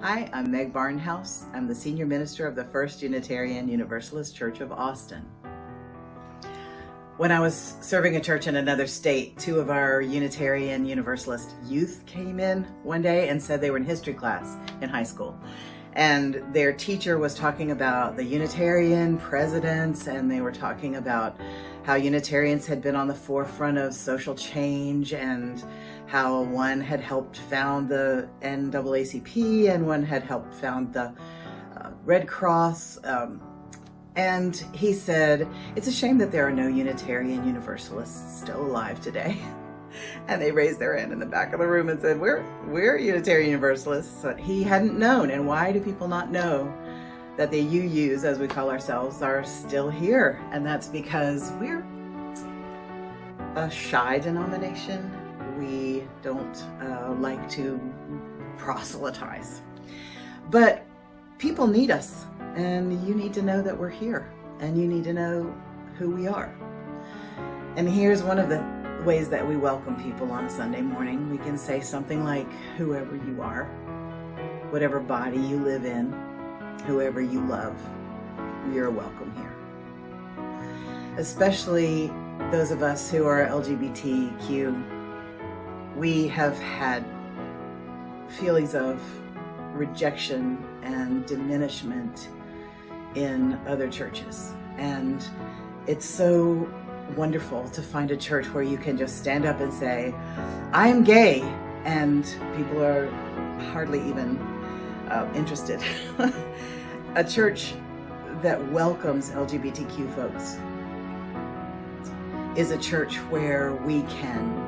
Hi, I'm Meg Barnhouse. I'm the Senior Minister of the First Unitarian Universalist Church of Austin. When I was serving a church in another state, two of our Unitarian Universalist youth came in one day and said they were in history class in high school. And their teacher was talking about the Unitarian presidents, and they were talking about how Unitarians had been on the forefront of social change and how one had helped found the NAACP and one had helped found the Red Cross. And he said, it's a shame that there are no Unitarian Universalists still alive today. And they raised their hand in the back of the room and said, we're Unitarian Universalists. So he hadn't known. And why do people not know that the UUs, as we call ourselves, are still here? And that's because we're a shy denomination. We don't like to proselytize. But people need us, and you need to know that we're here, and you need to know who we are. And here's one of the ways that we welcome people on a Sunday morning. We can say something like, whoever you are, whatever body you live in, whoever you love, you're welcome here. Especially those of us who are LGBTQ, we have had feelings of rejection and diminishment in other churches. And it's so wonderful to find a church where you can just stand up and say, I'm gay, and people are hardly even interested. A church that welcomes LGBTQ folks is a church where we can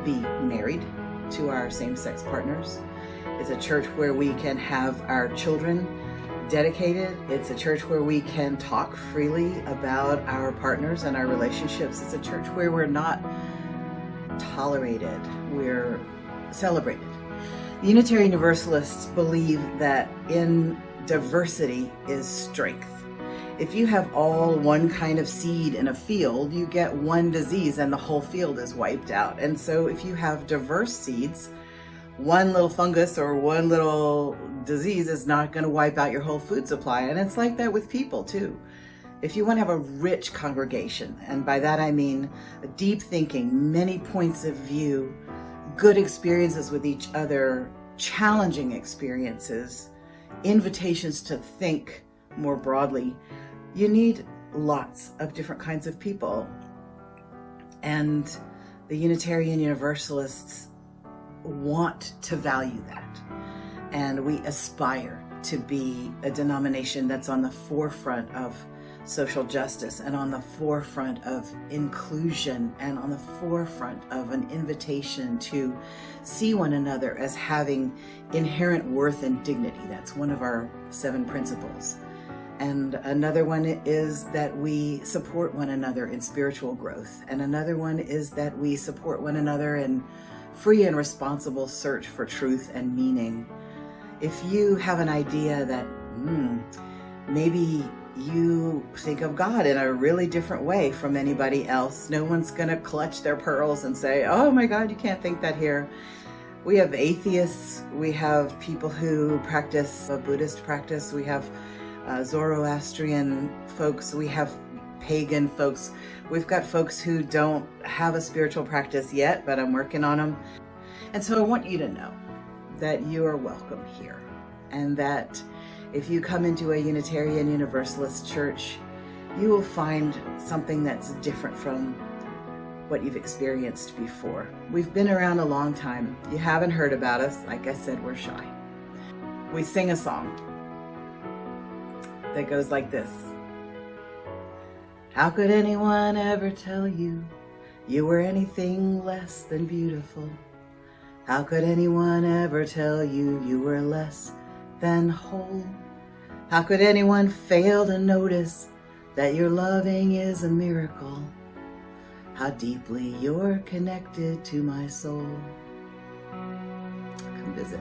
be married to our same-sex partners. It's a church where we can have our children dedicated. It's a church where we can talk freely about our partners and our relationships. It's a church where we're not tolerated, we're celebrated. The Unitarian Universalists believe that in diversity is strength. If you have all one kind of seed in a field, you get one disease and the whole field is wiped out. And so if you have diverse seeds, one little fungus or one little disease is not going to wipe out your whole food supply. And it's like that with people too. If you want to have a rich congregation, and by that I mean a deep thinking, many points of view, good experiences with each other, challenging experiences, invitations to think more broadly, you need lots of different kinds of people. And the Unitarian Universalists want to value that. And we aspire to be a denomination that's on the forefront of social justice and on the forefront of inclusion and on the forefront of an invitation to see one another as having inherent worth and dignity. That's one of our 7 principles. And another one is that we support one another in spiritual growth. And another one is that we support one another in free and responsible search for truth and meaning. If you have an idea that maybe you think of God in a really different way from anybody else, no one's going to clutch their pearls and say, oh my God, you can't think that here. We have atheists, we have people who practice a Buddhist practice, we have Zoroastrian folks, we have pagan folks. We've got folks who don't have a spiritual practice yet, but I'm working on them. And so I want you to know that you are welcome here, and that if you come into a Unitarian Universalist church, you will find something that's different from what you've experienced before. We've been around a long time. You haven't heard about us. Like I said, we're shy. We sing a song that goes like this. How could anyone ever tell you you were anything less than beautiful? How could anyone ever tell you you were less than whole? How could anyone fail to notice that your loving is a miracle? How deeply you're connected to my soul. Come visit.